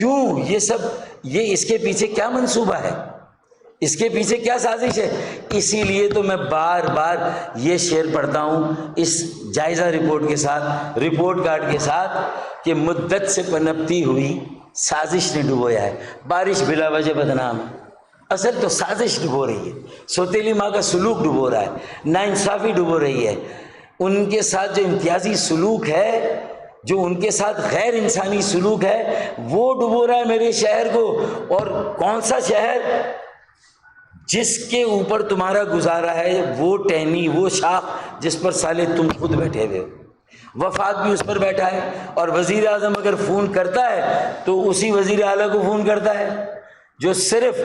کیوں یہ سب؟ یہ اس کے پیچھے کیا منصوبہ ہے؟ اس کے پیچھے کیا سازش ہے؟ اسی لیے تو میں بار بار یہ شعر پڑھتا ہوں اس جائزہ رپورٹ کے ساتھ، رپورٹ کارڈ کے ساتھ، کہ مدت سے پنپتی ہوئی سازش نے ڈبویا ہے۔ بارش بلا وجہ بدنام ہے، اصل تو سازش ڈبو رہی ہے، سوتیلی ماں کا سلوک ڈبو رہا ہے، ناانصافی ڈبو رہی ہے، ان کے ساتھ جو امتیازی سلوک ہے، جو ان کے ساتھ غیر انسانی سلوک ہے، وہ ڈبو رہا ہے میرے شہر کو۔ اور کون سا شہر؟ جس کے اوپر تمہارا گزارا ہے وہ ٹہنی، وہ شاخ جس پر سالے تم خود بیٹھے ہوئے ہو، وفاق بھی اس پر بیٹھا ہے۔ اور وزیر اعظم اگر فون کرتا ہے تو اسی وزیر اعلیٰ کو فون کرتا ہے جو صرف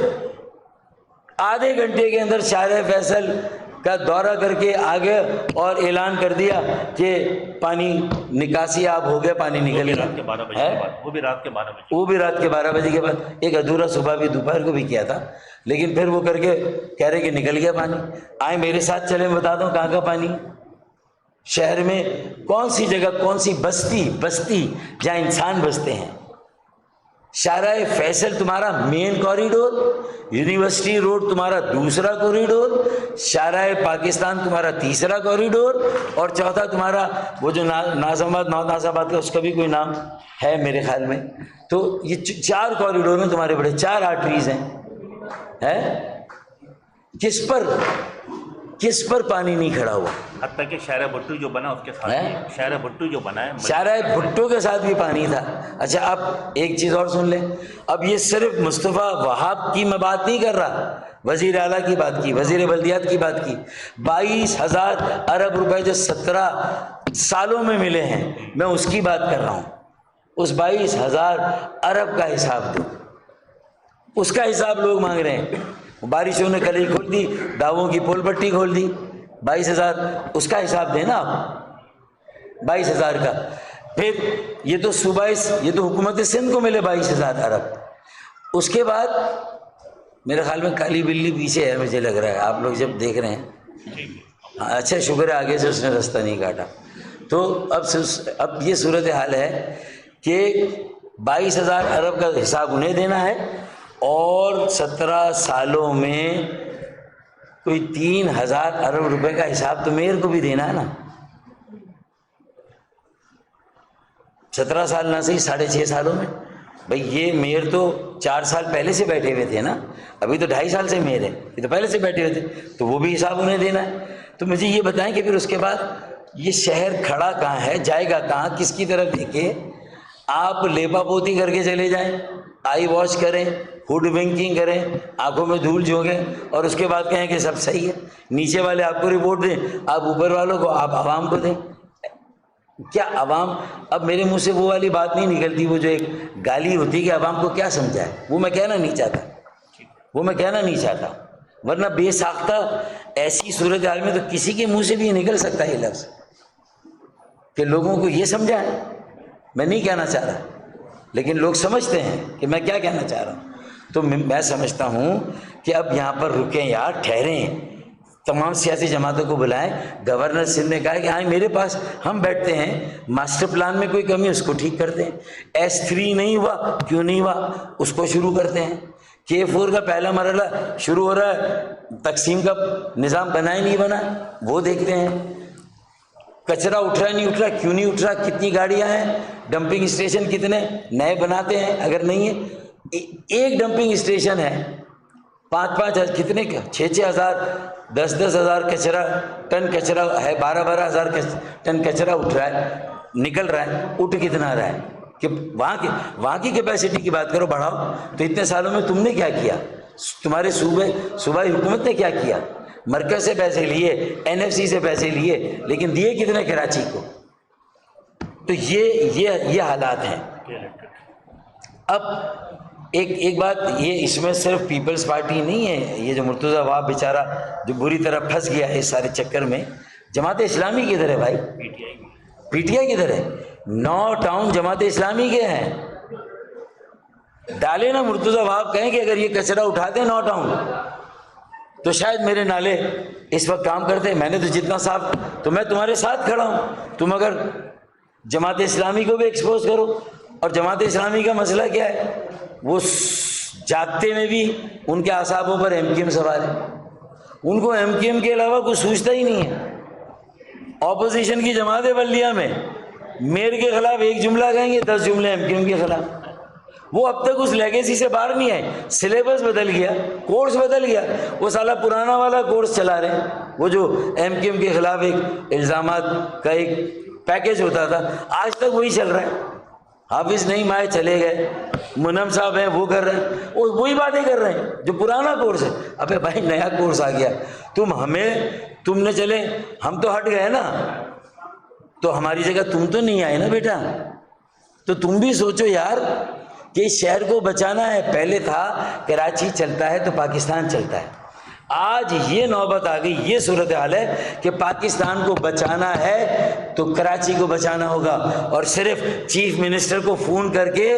آدھے گھنٹے کے اندر شارع فیصل کا دورہ کر کے آگے اور اعلان کر دیا کہ پانی نکاسی آپ ہو گیا، پانی نکل گیا۔ وہ بھی رات کے 12 بجے، وہ بھی رات کے 12 بجے کے بعد، ایک ادھورا صبح بھی دوپہر کو بھی کیا تھا، لیکن پھر وہ کر کے کہہ رہے کہ نکل گیا پانی۔ آئے میرے ساتھ چلے، میں بتا دوں کہاں کا پانی، شہر میں کون سی جگہ، کون سی بستی جہاں انسان بستے ہیں۔ شارع فیصل تمہارا مین کوریڈور، یونیورسٹی روڈ تمہارا دوسرا کوریڈور، شارع پاکستان تمہارا تیسرا کوریڈور، اور چوتھا تمہارا وہ جو ناظم آباد کا، اس کا بھی کوئی نام ہے میرے خیال میں۔ تو یہ 4 کوریڈور ہیں تمہارے بڑے، 4 آرٹریز ہیں۔ کس پر پانی نہیں کھڑا ہوا؟ حتیٰ کہ شارع بھٹو جو بنا اس کے ساتھ بھی، شارع بھٹو جو بنا ہے، شارع بھٹو کے ساتھ بھی پانی تھا۔ اچھا اب ایک چیز اور سن لیں، اب یہ صرف مصطفیٰ وہاب کی میں بات نہیں کر رہا، وزیر اعلیٰ کی بات کی، وزیر بلدیات کی بات کی۔ 22,000 ارب روپے جو 17 سالوں میں ملے ہیں، میں اس کی بات کر رہا ہوں۔ اس 22,000 ارب کا حساب دو، اس کا حساب لوگ مانگ رہے ہیں۔ بارشوں نے کلی کھول دی، داؤں کی پول پٹی کھول دی، 22,000 اس کا حساب دینا آپ، 22,000 کا۔ پھر یہ تو یہ تو حکومت سندھ کو ملے 22,000 ارب۔ اس کے بعد میرے خیال میں کالی بلی پیچھے ہے، مجھے لگ رہا ہے آپ لوگ جب دیکھ رہے ہیں۔ اچھا شکر ہے آگے سے اس نے راستہ نہیں کاٹا۔ تو اب یہ صورتحال ہے کہ 22,000 ارب کا حساب انہیں دینا ہے، اور 17 سالوں میں کوئی 3,000 ارب روپے کا حساب تو میئر کو بھی دینا ہے نا۔ 17 سال نہ صحیح 6.5 سالوں میں، بھئی یہ میئر تو 4 سال پہلے سے بیٹھے ہوئے تھے نا، ابھی تو 2.5 سال سے میئر ہے، یہ تو پہلے سے بیٹھے ہوئے تھے، تو وہ بھی حساب انہیں دینا ہے۔ تو مجھے یہ بتائیں کہ پھر اس کے بعد یہ شہر کھڑا کہاں ہے، جائے گا کہاں، کس کی طرف دیکھے؟ آپ لیپا پوتی کر کے چلے جائیں، آئی واش کریں، فوڈ بینکنگ کریں، آنکھوں میں دھول جھونکیں، اور اس کے بعد کہیں کہ سب صحیح ہے۔ نیچے والے آپ کو رپورٹ دیں، آپ اوپر والوں کو، آپ عوام کو دیں۔ کیا عوام، اب میرے منہ سے وہ والی بات نہیں نکلتی، وہ جو ایک گالی ہوتی کہ عوام کو کیا سمجھائے، وہ میں کہنا نہیں چاہتا، ورنہ بے ساختہ ایسی صورتحال میں تو کسی کے منہ سے بھی نکل سکتا ہے یہ لفظ کہ لوگوں کو یہ سمجھائے۔ میں نہیں کہنا چاہ رہا، لیکن لوگ سمجھتے ہیں کہ میں کیا کہنا چاہ رہا ہوں۔ تو میں سمجھتا ہوں کہ اب یہاں پر رکیں یار، ٹھہریں، تمام سیاسی جماعتوں کو بلائیں۔ گورنر سندھ نے کہا ہے کہ آئیں میرے پاس، ہم بیٹھتے ہیں، ماسٹر پلان میں کوئی کمی اس کو ٹھیک کرتے ہیں، S3 نہیں ہوا، کیوں نہیں ہوا اس کو شروع کرتے ہیں، K4 کا پہلا مرحلہ شروع ہو رہا ہے، تقسیم کا نظام بنا ہی نہیں بنا، وہ دیکھتے ہیں، کچرا اٹھ رہا نہیں اٹھ رہا، کیوں نہیں اٹھ رہا، کتنی گاڑیاں ہیں، ڈمپنگ اسٹیشن کتنے نئے بناتے ہیں، اگر نہیں ہے ایک ڈمپنگ اسٹیشن ہے 5,000 کتنے کا 6,000 10,000 ٹن کچرا ہے، 12,000 ٹن کچرا اٹھ رہا ہے، نکل رہا ہے، اٹھ کتنا رہا ہے کہ وہاں کی کیپیسٹی کی بات کرو، بڑھاؤ۔ تو اتنے سالوں میں تم نے کیا کیا، تمہارے صوبائی حکومت نے کیا کیا؟ مرکز سے پیسے لیے، NFC سے پیسے لیے، لیکن دیے کتنے کراچی کو؟ تو یہ حالات ہیں۔ اب ایک بات یہ، اس میں صرف پیپلز پارٹی نہیں ہے، یہ جو مرتضیٰ وہاب بیچارہ جو بری طرح پھنس گیا ہے اس سارے چکر میں، جماعت اسلامی کدھر ہے بھائی؟ PTI کدھر ہے؟ 9 ٹاؤن جماعت اسلامی کے ہیں، ڈالے نا مرتضیٰ وہاب، کہیں کہ اگر یہ کچرا اٹھاتے 9 ٹاؤن تو شاید میرے نالے اس وقت کام کرتے، میں نے تو جتنا صاف، تو میں تمہارے ساتھ کھڑا ہوں، تم اگر جماعت اسلامی کو بھی ایکسپوز کرو۔ اور جماعت اسلامی کا مسئلہ کیا ہے؟ وہ جاگتے میں بھی ان کے اعصابوں پر ایم کیو ایم سوار ہے. ان کو ایم کیو ایم کے علاوہ کچھ سوچتا ہی نہیں ہے. اپوزیشن کی جماعت بلدیہ میں میئر کے خلاف ایک جملہ کہیں گے 10 جملے ایم کیو ایم کے خلاف. وہ اب تک اس لیگیسی سے باہر نہیں آئے. سلیبس بدل گیا, کورس بدل گیا, وہ سالہ پرانا والا کورس چلا رہے ہیں. وہ جو ایم کیو ایم کے خلاف ایک الزامات کا ایک پیکیج ہوتا تھا, آج تک وہی چل رہا ہے. حافظ نہیں مائے چلے گئے, منم صاحب ہیں وہ کر رہے ہیں, وہ وہی باتیں کر رہے ہیں جو پرانا کورس ہے. ابے بھائی نیا کورس آ گیا, تم نے چلے, ہم تو ہٹ گئے نا, تو ہماری جگہ تم تو نہیں آئے نا بیٹا. تو تم بھی سوچو یار کہ اس شہر کو بچانا ہے. پہلے تھا کراچی چلتا ہے تو پاکستان چلتا ہے. آج یہ نوبت آ گئی, یہ صورتحال ہے کہ پاکستان کو بچانا ہے تو کراچی کو بچانا ہوگا. اور صرف چیف منسٹر کو فون کر کے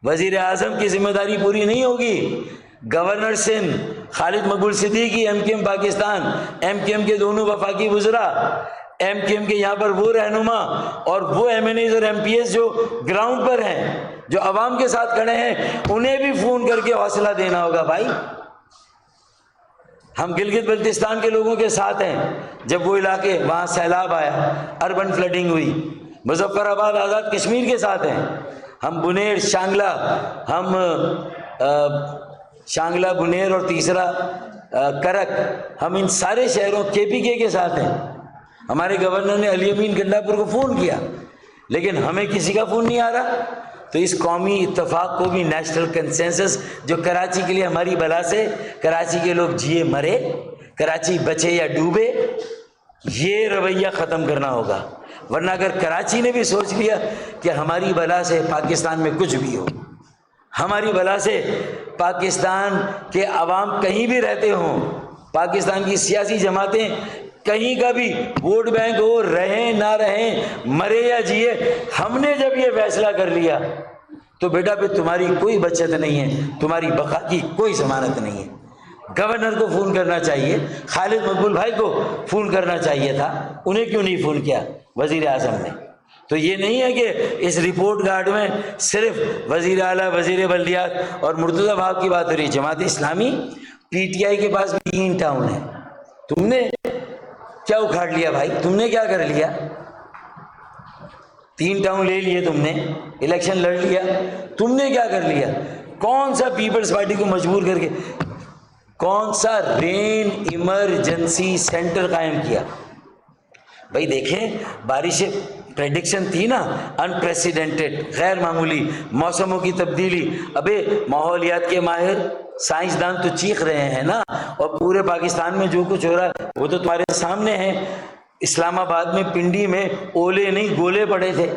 وزیر اعظم کی ذمہ داری پوری نہیں ہوگی. Governor Sindh Khalid Maqbool Siddiqui M Q M Pakistan, M Q M کے دونوں وفاقی وزراء, ایم کیو ایم کے یہاں پر وہ رہنما اور وہ ایم این ایز اور ایم پی ایس جو گراؤنڈ پر ہیں, جو عوام کے ساتھ کھڑے ہیں, انہیں بھی فون کر کے حوصلہ دینا ہوگا. بھائی ہم گلگت بلتستان کے لوگوں کے ساتھ ہیں. جب وہ علاقے وہاں سیلاب آیا, اربن فلڈنگ ہوئی, مظفر آباد آزاد کشمیر کے ساتھ ہیں. ہم بنیر شانگلہ, ہم شانگلہ بنیر اور تیسرا کرک, ہم ان سارے شہروں کے پی کے ساتھ ہیں. ہمارے گورنر نے علی امین گنڈاپور کو فون کیا, لیکن ہمیں کسی کا فون نہیں آ رہا. تو اس قومی اتفاق کو بھی, نیشنل کنسنسس جو کراچی کے لیے ہماری بلا سے, کراچی کے لوگ جیے مرے, کراچی بچے یا ڈوبے, یہ رویہ ختم کرنا ہوگا. ورنہ اگر کراچی نے بھی سوچ لیا کہ ہماری بلا سے پاکستان میں کچھ بھی ہو, ہماری بلا سے پاکستان کے عوام کہیں بھی رہتے ہوں, پاکستان کی سیاسی جماعتیں کہیں کا بھی ووٹ بینک ہو, رہیں نہ رہیں, مرے یا جیے, ہم نے جب یہ فیصلہ کر لیا تو بیٹا پھر تمہاری کوئی بچت نہیں ہے, تمہاری بقا کی کوئی ضمانت نہیں ہے. گورنر کو فون کرنا چاہیے, خالد مقبول بھائی کو فون کرنا چاہیے تھا, انہیں کیوں نہیں فون کیا وزیر اعظم نے؟ تو یہ نہیں ہے کہ اس رپورٹ کارڈ میں صرف وزیر اعلیٰ, وزیر بلدیات اور مرتضی بھائی کی بات ہو رہی ہے. Jamaat Islami P T I کے پاس بھی 3 ٹاؤن ہے. تم نے کیا اکھاڑ لیا بھائی؟ تم نے کیا کر لیا؟ 3 ٹاؤن لے لیے تم نے, الیکشن لڑ لیا, تم نے کیا کر لیا؟ کون سا پیپلز پارٹی کو مجبور کر کے کون سا رین ایمرجنسی سینٹر قائم کیا؟ بھائی دیکھیں, بارش پریڈکشن تھی نا, انپریسیڈنٹڈ, غیر معمولی, موسموں کی تبدیلی. ابے ماحولیات کے ماہر سائنسدان تو چیخ رہے ہیں نا, اور پورے پاکستان میں جو کچھ ہو رہا ہے وہ تو تمہارے سامنے ہے. اسلام آباد میں پنڈی میں اولے نہیں گولے پڑے تھے,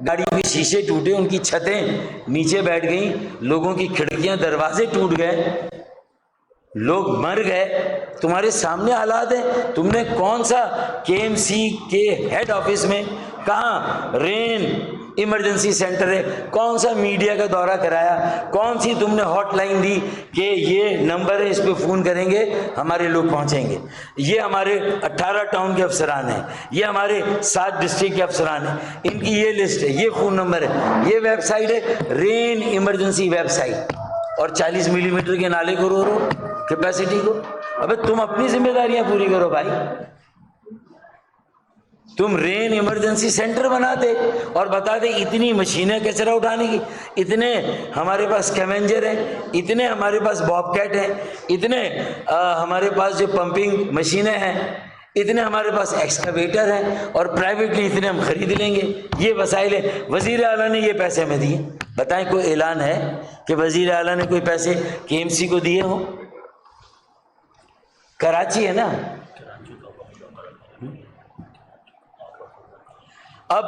گاڑیوں کے شیشے ٹوٹے, ان کی چھتیں نیچے بیٹھ گئیں, لوگوں کی کھڑکیاں دروازے ٹوٹ گئے, لوگ مر گئے. تمہارے سامنے حالات ہیں. تم نے کون سا کے ایم سی کے ہیڈ آفس میں کہاں رین ایمرجنسی سینٹر ہے, کون سا میڈیا کا دورہ کرایا, کون سی تم نے ہاٹ لائن دی کہ یہ نمبر ہے, اس پہ فون کریں گے ہمارے لوگ پہنچیں گے؟ یہ ہمارے 18 ٹاؤن کے افسران ہیں, یہ ہمارے 7 ڈسٹرکٹ کے افسران ہیں, ان کی یہ لسٹ ہے, یہ فون نمبر ہے, یہ ویب سائٹ ہے رین ایمرجنسی ویب سائٹ, اور 40 ملی میٹر کے نالے کو رو کیپیسٹی کو. ابے تم اپنی ذمہ داریاں پوری کرو بھائی. تم رین ایمرجنسی سینٹر بناتے اور بتاتے اتنی مشینیں کچرا اٹھانے کی, اتنے ہمارے پاس سکیونجر ہیں, اتنے ہمارے پاس باب کیٹ ہیں, اتنے ہمارے پاس جو پمپنگ مشینیں ہیں, اتنے ہمارے پاس ایکسکیویٹر ہیں, اور پرائیویٹلی اتنے ہم خرید لیں گے. یہ وسائل ہے. وزیر اعلیٰ نے یہ پیسے ہمیں دیے. بتائیں کوئی اعلان ہے کہ وزیر اعلیٰ نے کوئی پیسے کے ایم سی کو دیے ہوں؟ کراچی ہے نا. اب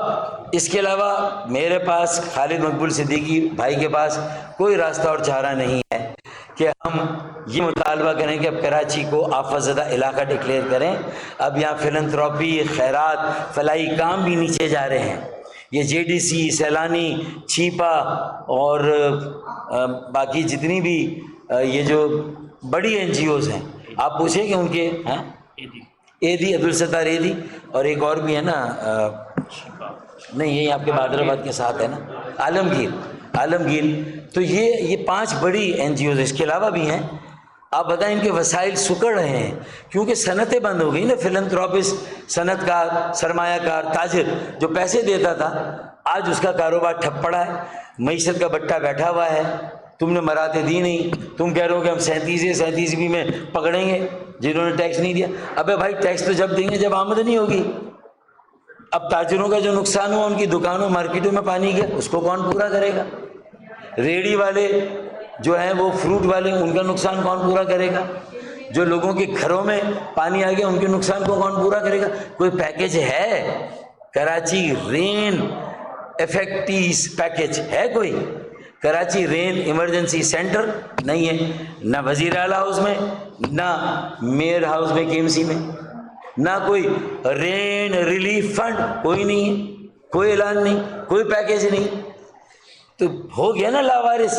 اس کے علاوہ میرے پاس, خالد مقبول صدیقی بھائی کے پاس کوئی راستہ اور چارہ نہیں ہے کہ ہم یہ مطالبہ کریں کہ اب کراچی کو آفت زدہ علاقہ ڈکلیئر کریں. اب یہاں فلنتھراپی, خیرات, فلاحی کام بھی نیچے جا رہے ہیں. یہ J D C, Saylani, Chhipa اور باقی جتنی بھی یہ جو بڑی این جی اوز ہیں, آپ پوچھیں کہ ان کے ایدی, عبدالستار ایدی, اور ایک اور بھی ہے نا, نہیں یہی آپ کے بادر آباد کے ساتھ ہے نا, عالمگیر. عالمگیر. تو یہ 5 بڑی NGOز اس کے علاوہ بھی ہیں. آپ بتائیں ان کے وسائل سکڑ رہے ہیں کیونکہ صنعتیں بند ہو گئی نا. فلنتھراپسٹ، صنعت کار، سرمایہ کار، تاجر جو پیسے دیتا تھا آج اس کا کاروبار ٹھپ پڑا ہے. معیشت کا بٹا بیٹھا ہوا ہے. تم نے مراتے دی نہیں. تم کہہ رہے ہو کہ ہم 37 میں پکڑیں گے جنہوں نے ٹیکس نہیں دیا. ابے بھائی ٹیکس تو جب دیں گے جب آمدنی ہوگی. اب تاجروں کا جو نقصان ہوا، ان کی دکانوں مارکیٹوں میں پانی گیا، اس کو کون پورا کرے گا؟ ریڑھی والے جو ہیں وہ فروٹ والے، ان کا نقصان کون پورا کرے گا؟ جو لوگوں کے گھروں میں پانی آ گیا ان کے نقصان کو کون پورا کرے گا؟ کوئی پیکج ہے؟ کراچی رین افیکٹیز پیکج ہے کوئی؟ کراچی رین ایمرجنسی سینٹر نہیں ہے، نہ وزیر اعلیٰ ہاؤس میں، نہ میئر ہاؤس میں KMC میں، نہ کوئی رین ریلیف فنڈ، کوئی نہیں ہے، کوئی اعلان نہیں، کوئی پیکج نہیں. تو ہو گیا نا لاوارث،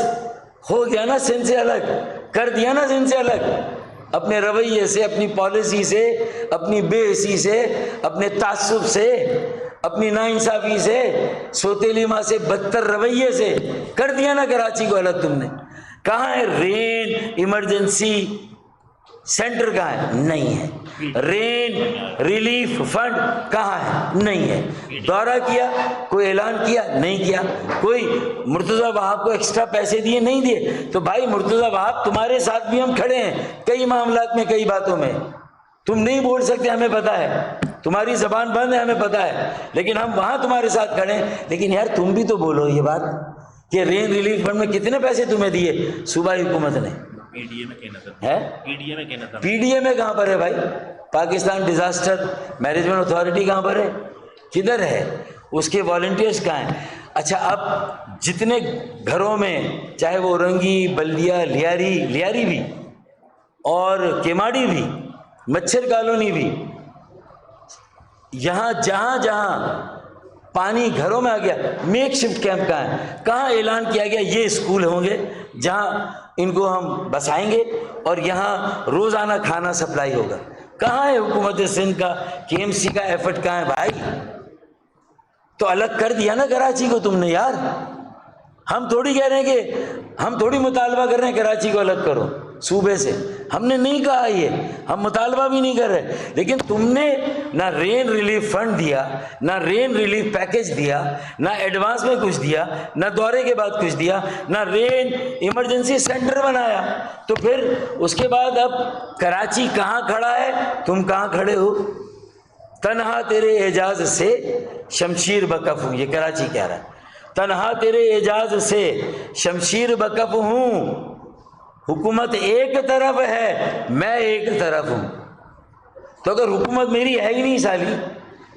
ہو گیا نا سن سے الگ، کر دیا نا سن سے الگ. اپنے رویے سے، اپنی پالیسی سے، اپنی بے حسی سے، اپنے تعصب سے، اپنی ناانصافی سے، سوتیلی ماں سے بدتر رویے سے کر دیا نا کراچی کو الگ تم نے. کہاں ہے رین ایمرجنسی سینٹر؟ کہاں ہے؟ نہیں ہے. رین ریلیف فنڈ کہاں ہے؟ نہیں ہے. دورہ کیا؟ کوئی اعلان کیا؟ نہیں کیا. کوئی مرتضیٰ وہاب کو ایکسٹرا پیسے دیے؟ نہیں دیے. تو بھائی مرتضیٰ وہاب تمہارے ساتھ بھی ہم کھڑے ہیں کئی معاملات میں، کئی باتوں میں. تم نہیں بول سکتے ہمیں پتہ ہے، تمہاری زبان بند ہے ہمیں پتہ ہے، لیکن ہم وہاں تمہارے ساتھ کھڑے ہیں. لیکن یار تم بھی تو بولو یہ بات کہ رین ریلیف فنڈ میں کتنے پیسے تمہیں دیے صوبائی حکومت نے؟ PDA میں کہنا تھا. ہے PDA میں کہنا تھا. PDA میں کہاں پر ہے بھائی؟ پاکستان ڈیزاسٹر مینجمنٹ اتھارٹی کہاں پر ہے؟ کدھر ہے؟ اس کے والنٹیئرس کہاں ہیں؟ اچھا اب جتنے گھروں میں چاہے وہ اورنگی، بلدیہ، لیاری بھی اور کیماڑی بھی، مچھر کالونی بھی، یہاں جہاں پانی گھروں میں آ گیا، میک شفٹ کیمپ کہاں ہے؟ کہاں اعلان کیا گیا یہ اسکول ہوں گے جہاں ان کو ہم بسائیں گے اور یہاں روزانہ کھانا سپلائی ہوگا؟ کہاں ہے حکومت سندھ کا KMC کا ایفرٹ؟ کہاں ہے بھائی؟ تو الگ کر دیا نا کراچی کو تم نے یار. ہم تھوڑی کہہ رہے ہیں کہ ہم تھوڑی مطالبہ کر رہے ہیں کراچی کو الگ کرو صوبے سے، ہم نے نہیں کہا یہ، ہم مطالبہ بھی نہیں کر رہے. لیکن تم نے نہ رین ریلیف فنڈ دیا، نہ رین ریلیف پیکج دیا، نہ ایڈوانس میں کچھ دیا، نہ دورے کے بعد کچھ دیا، نہ رین ایمرجنسی سینٹر بنایا. تو پھر اس کے بعد اب کراچی کہاں کھڑا ہے؟ تم کہاں کھڑے ہو؟ تنہا تیرے اعجاز سے شمشیر بکف ہوں، یہ کراچی کہہ رہا ہے. تنہا تیرے اعجاز سے شمشیر بکف ہوں، حکومت ایک طرف ہے میں ایک طرف ہوں. تو اگر حکومت میری ہے ہی نہیں سالی،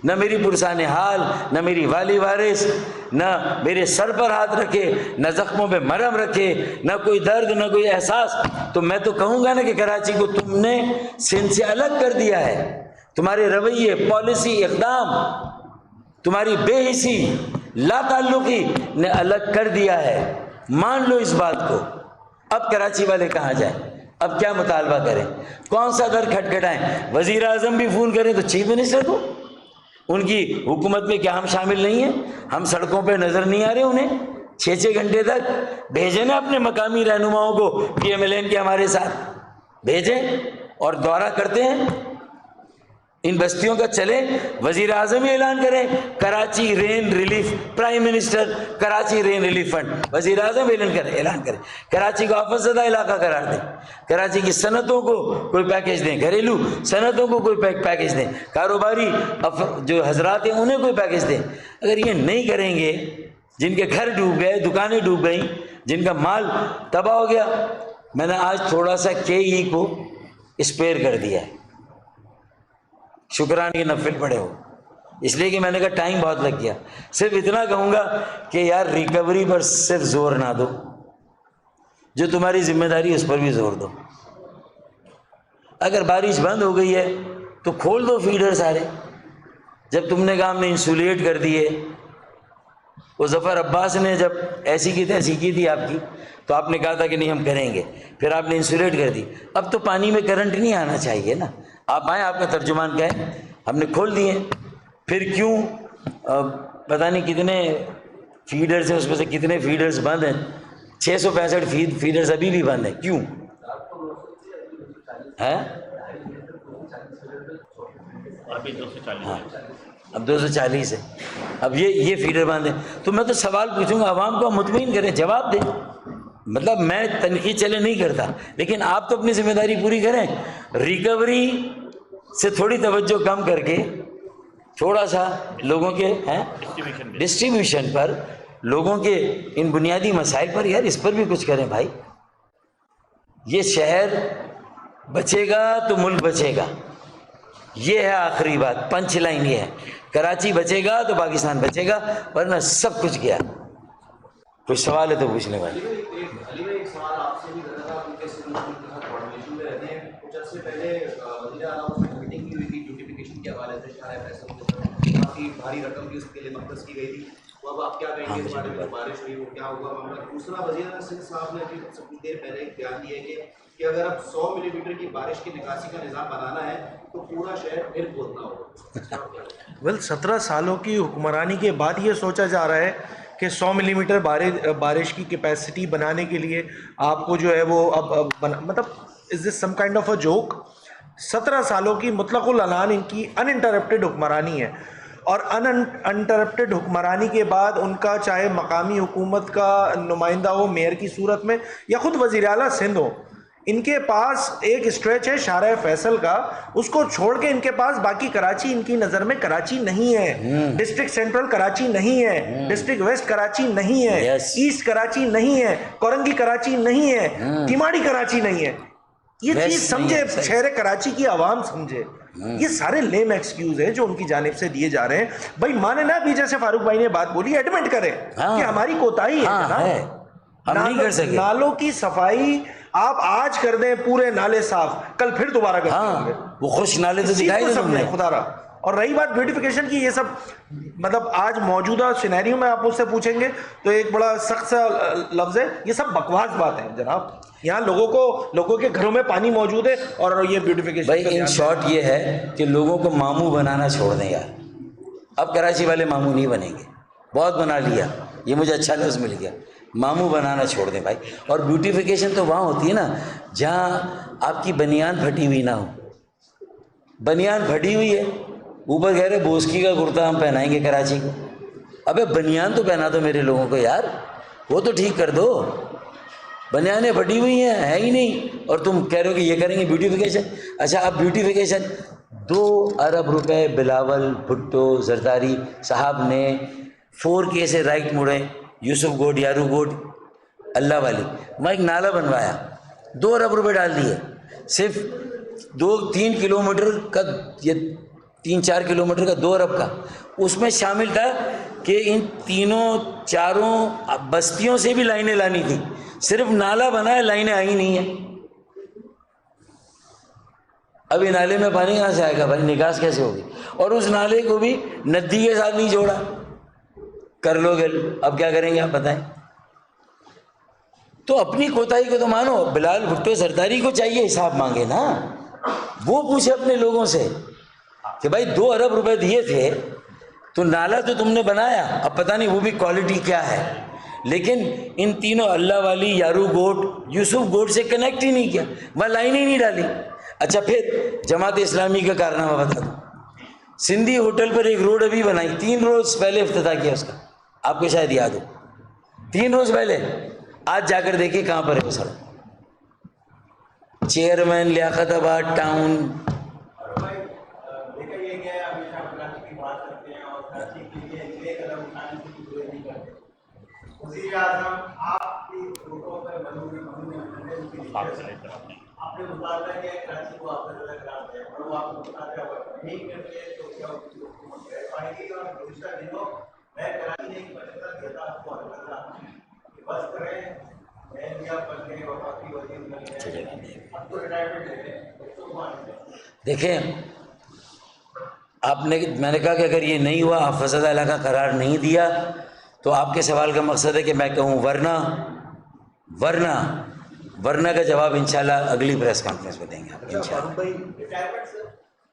نہ میری پرسان حال، نہ میری والی وارث، نہ میرے سر پر ہاتھ رکھے، نہ زخموں پہ مرہم رکھے، نہ کوئی درد، نہ کوئی احساس، تو میں تو کہوں گا نا کہ کراچی کو تم نے سندھ سے الگ کر دیا ہے. تمہارے رویے، پالیسی، اقدام، تمہاری بے حسی، لا تعلقی نے الگ کر دیا ہے. مان لو اس بات کو. اب کراچی والے کہاں جائیں؟ اب کیا مطالبہ کریں؟ کون سا در کھٹکھٹائیں؟ وزیر اعظم بھی فون کریں تو چیف منسٹر کو؟ ان کی حکومت میں کیا ہم شامل نہیں ہیں؟ ہم سڑکوں پہ نظر نہیں آ رہے انہیں 6 گھنٹے تک؟ بھیجیں نا اپنے مقامی رہنماؤں کو PMLN کے ہمارے ساتھ بھیجیں اور دورہ کرتے ہیں ان بستیوں کا. چلیں وزیر اعظم ہی اعلان کریں کراچی رین ریلیف، پرائم منسٹر کراچی رین ریلیف فنڈ، وزیر اعظم اعلان کریں. کراچی کو آفت زدہ علاقہ قرار دیں، کراچی کی صنعتوں کو کوئی پیکج دیں، گھریلو صنعتوں کو کوئی پیکج دیں، کاروباری جو حضرات ہیں انہیں کوئی پیکج دیں. اگر یہ نہیں کریں گے، جن کے گھر ڈوب گئے، دکانیں ڈوب گئیں، جن کا مال تباہ ہو گیا. میں نے آج تھوڑا سا KE کو اسپیئر کر دیا ہے، شکرانے کے نفل پڑے ہو، اس لیے کہ میں نے کہا ٹائم بہت لگ گیا. صرف اتنا کہوں گا کہ یار ریکوری پر صرف زور نہ دو، جو تمہاری ذمہ داری اس پر بھی زور دو. اگر بارش بند ہو گئی ہے تو کھول دو فیڈر سارے. جب تم نے کہا ہم نے انسولیٹ کر دیے، وہ ظفر عباس نے جب ایسی کی تیسی کی تھی آپ کی، تو آپ نے کہا تھا کہ نہیں ہم کریں گے، پھر آپ نے انسولیٹ کر دی. اب تو پانی میں کرنٹ نہیں آنا چاہیے نا. آپ آئیں، آپ کا ترجمان کہیں، ہم نے کھول دیے. پھر کیوں پتہ نہیں کتنے فیڈرز ہیں, اس میں سے کتنے فیڈرز بند ہیں؟ 665 فیڈرز ابھی بھی بند ہیں. کیوں ہے؟ ابھی 240 ہاں, اب 240 ہے. اب یہ فیڈر بند ہے. تو میں تو سوال پوچھوں گا, عوام کو مطمئن کریں, جواب دیں. مطلب میں تنقید چلے نہیں کرتا, لیکن آپ تو اپنی ذمہ داری پوری کریں. ریکوری سے تھوڑی توجہ کم کر کے تھوڑا سا لوگوں کے ڈسٹریبیوشن پر, لوگوں کے ان بنیادی مسائل پر, یار اس پر بھی کچھ کریں بھائی. یہ شہر بچے گا تو ملک بچے گا, یہ ہے آخری بات. پنچ لائن یہ ہے, کراچی بچے گا تو پاکستان بچے گا, ورنہ سب کچھ گیا. کوئی سوال ہے تو پوچھنے والے. ایک سوال آپ سے بھی کرنا تھا, ان کے ساتھ کوآرڈینیشن میں رہتے ہیں. کچھ عرصے پہلے وزیر اعلیٰ سے میٹنگ کی ہوئی تھی بیوٹیفیکیشن کے حوالے سے, شاہراہ فیصل کے ساتھ کافی بھاری رقم کی اس کے لیے مختص کی گئی تھی. تو اب آپ کیا کہیں گے اس بارے میں, جو بارش ہوئی وہ کیا ہوگا معاملہ؟ دوسرا, وزیر اعلیٰ سنگھ صاحب نے ابھی کچھ دیر پہلے ایک بیان دیا ہے کہ اگر اب 100 ملی میٹر کی بارش کی نکاسی کا نظام بنانا ہے تو پورا شہر پھر کھودنا ہوگا. 17 سالوں کی حکمرانی کے بعد یہ سوچا جا رہا ہے کہ 100 ملی میٹر بارش کی کیپیسٹی بنانے کے لیے آپ کو جو ہے وہ اب مطلب is this some kind of a joke? 17 سالوں کی مطلق العنان ان کی ان انٹرپٹیڈ حکمرانی ہے, اور ان انٹرپٹیڈ حکمرانی کے بعد ان کا چاہے مقامی حکومت کا نمائندہ ہو میئر کی صورت میں, یا خود وزیر اعلیٰ سندھ ہو, ان کے پاس ایک اسٹریچ ہے شاہراہ فیصل کا, اس کو چھوڑ کے ان کے پاس باقی کراچی ان کی نظر میں کراچی نہیں ہے. ڈسٹرکٹ سینٹرل کراچی نہیں ہے, ڈسٹرکٹ ویسٹ کراچی نہیں ہے, ایسٹ کراچی نہیں ہے, کورنگی کراچی نہیں ہے, کیماڑی کراچی نہیں ہے. یہ چیز سمجھے, شہر کراچی کی عوام سمجھے. یہ سارے لیم ایکسکیوز ہیں جو ان کی جانب سے دیے جا رہے ہیں. بھائی مانے نہ بھی, جیسے فاروق بھائی نے بات بولی, ایڈمٹ کریں کہ ہماری کوتاہی ہے جناب. ہم نہیں کر سکے. نالوں کی صفائی آپ آج کر دیں, پورے نالے صاف, کل پھر دوبارہ کرتے ہوں گے. وہ خوش نالے تو دکھائی دے تم نے, خدا را. اور رہی بات بیوٹیفیکیشن کی, یہ سب مطلب آج موجودہ سینیریو میں آپ مجھ سے پوچھیں گے تو ایک بڑا سخت سا لفظ ہے, یہ سب بکواس بات ہے جناب. یہاں لوگوں کے گھروں میں پانی موجود ہے, اور یہ بیوٹیفیکیشن. بھائی ان شارٹ یہ ہے کہ لوگوں کو ماموں بنانا چھوڑ دیں یار. اب کراچی والے ماموں نہیں بنیں گے, بہت بنا لیا, یہ مجھے اچھا لفظ مل گیا. ماموں بنانا چھوڑ دیں بھائی. اور بیوٹیفیکیشن تو وہاں ہوتی ہے نا جہاں آپ کی بنیان پھٹی ہوئی نہ ہو. بنیان پھٹی ہوئی ہے, اوپر کہہ رہے بوسکی کا کرتا ہم پہنائیں گے کراچی کو. ابے بنیان تو پہنا دو میرے لوگوں کو یار, وہ تو ٹھیک کر دو. بنیانیں پھٹی ہوئی ہیں, ہے ہی نہیں, اور تم کہہ رہے ہو کہ یہ کریں گے بیوٹیفیکیشن. اچھا اب بیوٹیفیکیشن 2 ارب روپے بلاول بھٹو زرداری صاحب نے 4K سے رائٹ مڑے, یوسف گوڈ, یارو گوڈ, اللہ والی, وہاں ایک نالا بنوایا, 2 ارب روپے ڈال دیے. صرف 2-3 کلومیٹر کا, یہ 3-4 کلومیٹر کا 2 ارب کا, اس میں شامل تھا کہ ان 3-4 بستیوں سے بھی لائنیں لانی تھی. صرف نالا بنا ہے, لائنیں آئی نہیں ہیں. ابھی نالے میں پانی کہاں سے آئے گا بھائی, نکاس کیسے ہوگی؟ اور اس نالے کو بھی ندی کے ساتھ نہیں جوڑا. کر لو گے, اب کیا کریں گے آپ بتائیں؟ تو اپنی کوتاہی کو تو مانو. بلال بھٹو زرداری کو چاہیے حساب مانگے نا, وہ پوچھے اپنے لوگوں سے کہ بھائی 2 ارب روپے دیے تھے تو نالا تو تم نے بنایا, اب پتہ نہیں وہ بھی کوالٹی کیا ہے, لیکن ان تینوں اللہ والی, یارو گوٹ, یوسف گوٹ سے کنیکٹ ہی نہیں کیا, وہاں لائن ہی نہیں ڈالی. اچھا پھر جماعت اسلامی کا کارنامہ بتا دوں. سندھی ہوٹل پر ایک روڈ ابھی بنائی, 3 روز پہلے افتتاح کیا اس کا, آپ کو شاید یاد ہو, 3 روز پہلے. آج جا کر دیکھیے کہاں پر ہے وہ سڑک. چیئرمین لیاقت آباد ٹاؤن. آپ نے مطالبہ کیا کراچی کو آپ کا خراب ہے, اور وہ آپ کو بتاتے ہیں نہیں کرتے ہیں تو کیا پائے گی. اور گزشتہ دنوں میں کراچی نے ایک مشورہ دیا تھا آپ کو کہ بس کریں, میں انڈیا بن گئے, وفاقی وزیر بن گئے, اب تو ریٹائرمنٹ لے لیں. دیکھیں آپ نے, میں نے کہا کہ اگر یہ نہیں ہوا, آپ فسادہ علاقہ قرار نہیں دیا, تو آپ کے سوال کا مقصد ہے کہ میں کہوں ورنہ کا جواب انشاءاللہ اگلی پریس کانفرنس میں دیں گے آپ انشاءاللہ.